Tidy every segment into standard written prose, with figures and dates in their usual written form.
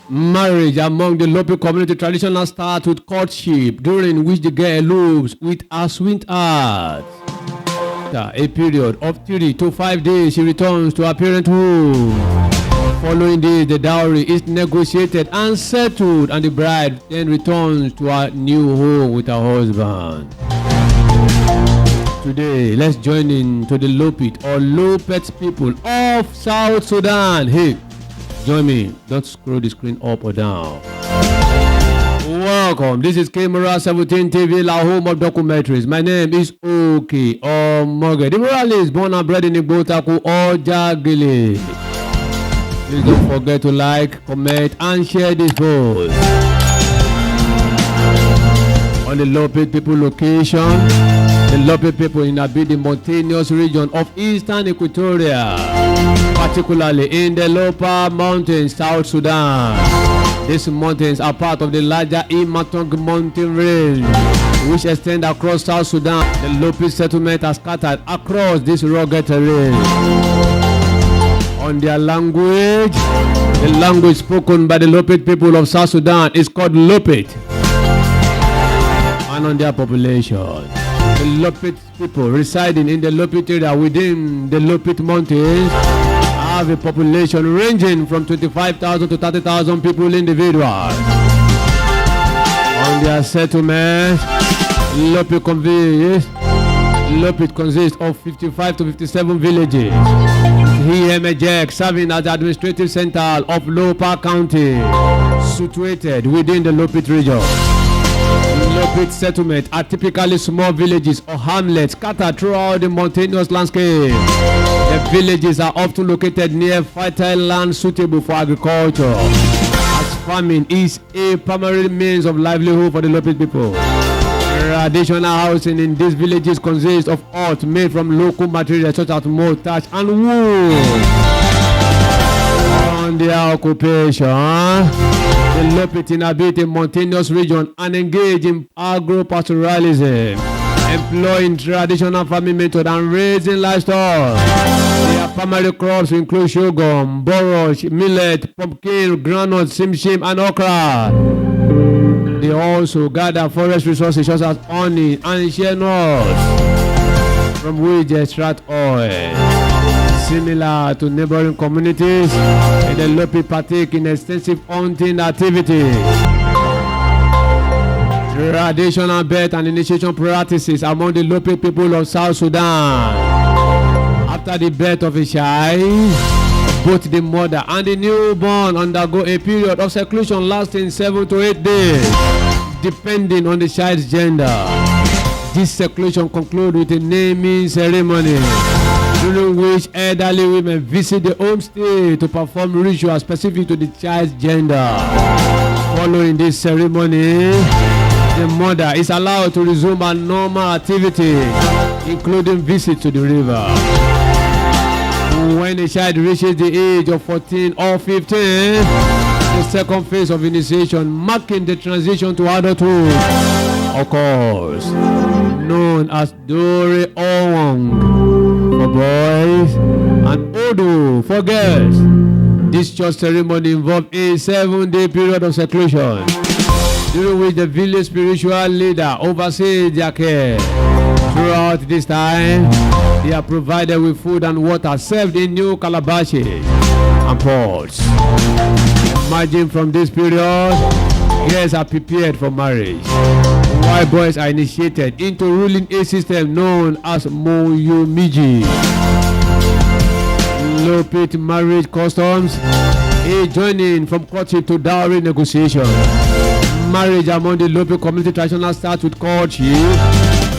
Marriage among the Lopit community traditional starts with courtship, during which the girl elopes with her sweetheart. After a period of 3 to 5 days, she returns to her parent home. Following this, the dowry is negotiated and settled, and the bride then returns to her new home with her husband. Today, let's join in to the Lopit or Lopit people of South Sudan. Hey, join me. Don't scroll the screen up or down. Welcome. This is Camera 17 TV, la home of documentaries. My name is Oki Omoge. The moralist born and bred in Igbotaku or Jagili. Please don't forget to like, comment, and share this post. On the Lopit People location, the Lopit People inhabit the mountainous region of eastern Equatoria, particularly in the Lopa Mountains, South Sudan. These mountains are part of the larger Imatong mountain range, which extend across South Sudan. The Lopit settlement are scattered across this rugged terrain. On their language, the language spoken by the Lopit people of South Sudan is called Lopit. And on their population, the Lopit people residing in the Lopit area within the Lopit mountains have a population ranging from 25,000 to 30,000 people individuals. On their settlement, Lopit consists of 55 to 57 villages. Hemejek serving as the administrative center of Lopa County, situated within the Lopit region. Lopit settlements are typically small villages or hamlets scattered throughout the mountainous landscape. The villages are often located near fertile land suitable for agriculture, as farming is a primary means of livelihood for the Lopit people. Traditional housing in these villages consists of huts made from local materials such as mud, thatch, and wood. On their occupation, the Lopit inhabit a mountainous region and engage in agro-pastoralism, employing traditional farming methods and raising livestock. Their primary crops include sorghum, borage, millet, pumpkin, groundnut, simsim, and okra. They also gather forest resources such as honey and shea nuts, from which they extract oil. Similar to neighboring communities, the Lopit partake in extensive hunting activities. Traditional birth and initiation practices among the Lopit people of South Sudan. After the birth of a child, both the mother and the newborn undergo a period of seclusion lasting 7 to 8 days, depending on the child's gender. This seclusion concludes with a naming ceremony, during which elderly women visit the homestay to perform rituals specific to the child's gender. Following this ceremony, the mother is allowed to resume her normal activities, including visits to the river. When the child reaches the age of 14 or 15, the second phase of initiation, marking the transition to adulthood, occurs, known as Dore Owang for boys and hodwo for girls. This church ceremony involves a 7-day period of seclusion, during which the village spiritual leader oversees their care. Throughout this time, they are provided with food and water served in new calabashes and pots. Emerging from this period, girls are prepared for marriage, while boys are initiated into ruling a system known as Moyomiji. Lopit marriage customs, a joining from courtship to dowry negotiation. Marriage among the Lopit community traditional starts with courtship,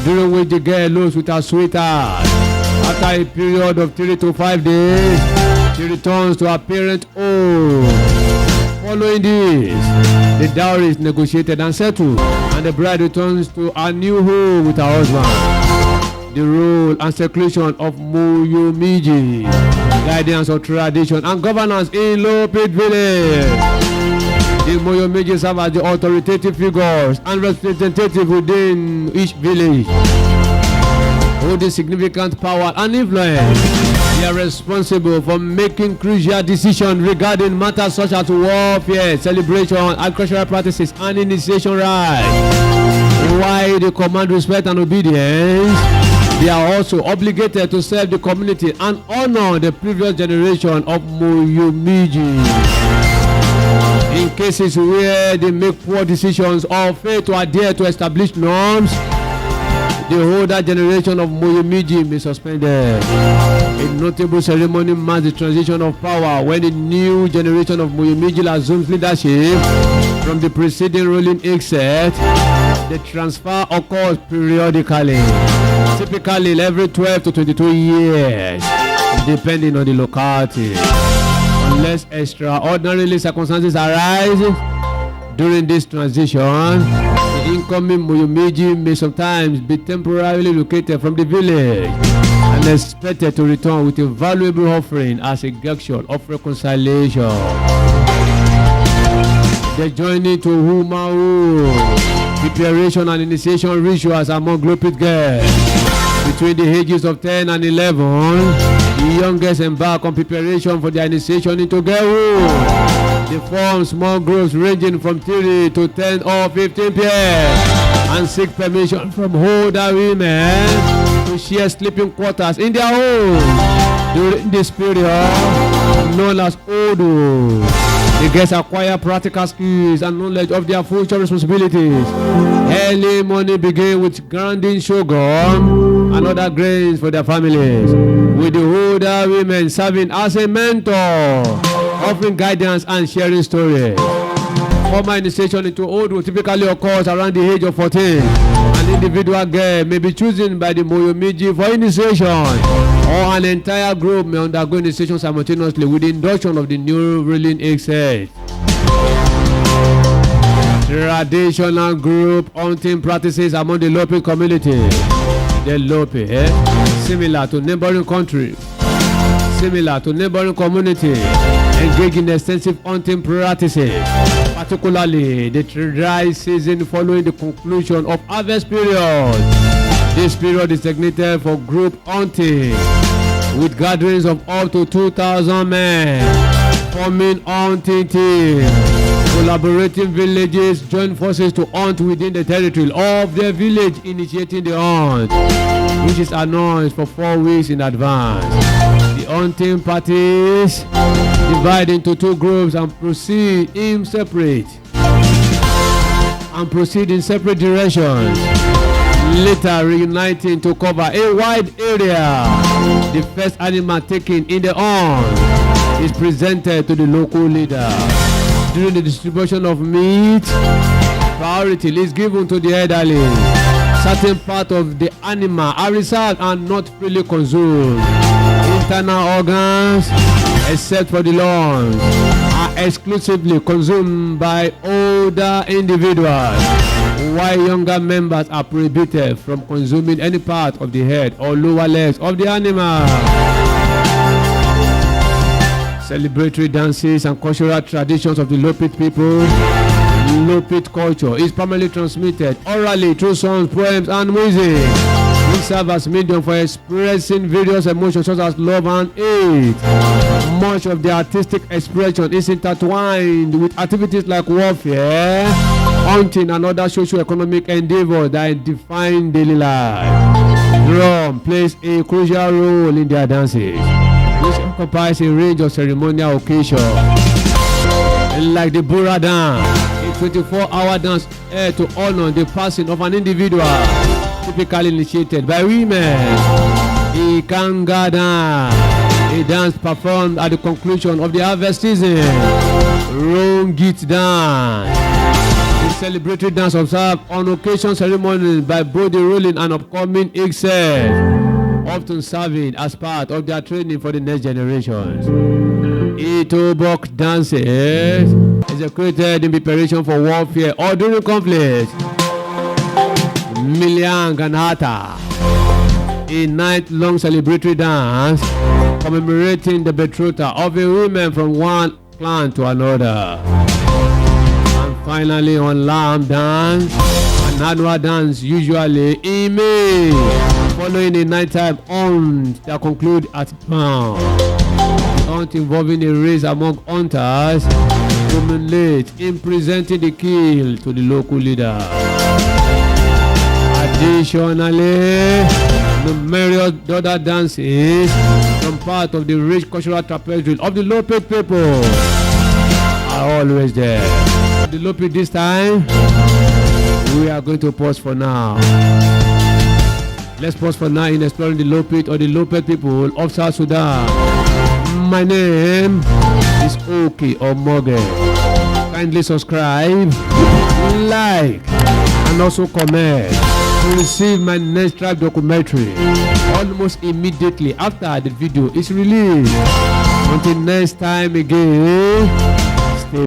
during which the girl elopes with her sweetheart. After a period of 3 to 5 days, she returns to her parent home. Following this, the dowry is negotiated and settled, and the bride returns to her new home with her husband. The role and seclusion of Moyomiji, guidance of tradition and governance in Lopit village. The Moyomiji serve as the authoritative figures and representative within each village, holding significant power and influence. They are responsible for making crucial decisions regarding matters such as warfare, celebration, agricultural practices, and initiation rites. While they command respect and obedience, they are also obligated to serve the community and honor the previous generation of Moyomiji. In cases where they make poor decisions or fail to adhere to established norms, the older generation of Moyomiji may be suspended. A notable ceremony marks the transition of power when the new generation of Moyomiji assumes leadership from the preceding ruling except the transfer occurs periodically, typically every 12 to 22 years, depending on the locality. Unless extraordinary circumstances arise during this transition, the incoming Moyomiji may sometimes be temporarily located from the village and expected to return with a valuable offering as a gesture of reconciliation. The journey to Humau, preparation and initiation rituals among Lopit girls between the ages of 10 and 11. The youngest embark on preparation for their initiation into girlhood. They form small groups ranging from 3 to 10 or 15 pairs and seek permission from older women to share sleeping quarters in their home. During this period, known as hodwo, the girls acquire practical skills and knowledge of their future responsibilities. Early morning begin with grinding sorghum and other grains for their families, with the older women serving as a mentor, offering guidance and sharing stories. Formal initiation into hodwo typically occurs around the age of 14. An individual girl may be chosen by the Moyomiji for initiation, or an entire group may undergo initiation simultaneously with the induction of the new ruling except. Traditional group hunting practices among the Lopit community. The Lopit, similar to neighboring countries, communities, engage in extensive hunting practices, particularly the dry season following the conclusion of harvest period. This period is designated for group hunting, with gatherings of up to 2,000 men, forming hunting teams. Collaborating villages join forces to hunt within the territory of their village, initiating the hunt, which is announced for 4 weeks in advance. The hunting parties divide into 2 groups and proceed in separate directions, later reuniting to cover a wide area. The first animal taken in the hunt is presented to the local leader. During the distribution of meat, priority is given to the elderly. Certain parts of the animal are reserved and not freely consumed. Internal organs, except for the lungs, are exclusively consumed by older individuals, while younger members are prohibited from consuming any part of the head or lower legs of the animal. Celebratory dances and cultural traditions of the Lopit people. Lopit culture is primarily transmitted orally through songs, poems, and music, which serve as medium for expressing various emotions such as love and hate. Much of the artistic expression is intertwined with activities like warfare, hunting, and other socio-economic endeavors that define daily life. Drum plays a crucial role in their dances, which occupies a range of ceremonial occasions, like the Bura dance, a 24-hour dance to honor the passing of an individual, typically initiated by women. The Kanga dance, a dance performed at the conclusion of the harvest season. Rongit dance, a celebratory dance observed on occasion ceremonies by both the ruling and upcoming exes, often serving as part of their training for the next generations. Itobok dances, executed in preparation for warfare or during conflict. Miliang and Hata, a night-long celebratory dance commemorating the betrothal of a woman from one clan to another. And finally, on Lam dance, an annual dance usually in May, Following a nighttime hunt that conclude at dawn. The hunt involving a race among hunters culminate in presenting the kill to the local leader. Additionally, numerous other dances from part of the rich cultural tapestry of the Lopit people are always there. The Lopit this time, we are going to pause for now. Let's pause for now in exploring the Lopit or the Lopit people of South Sudan. My name is Oki or Morgan. Kindly subscribe, like, and also comment to receive my next tribe documentary almost immediately after the video is released. Until next time again.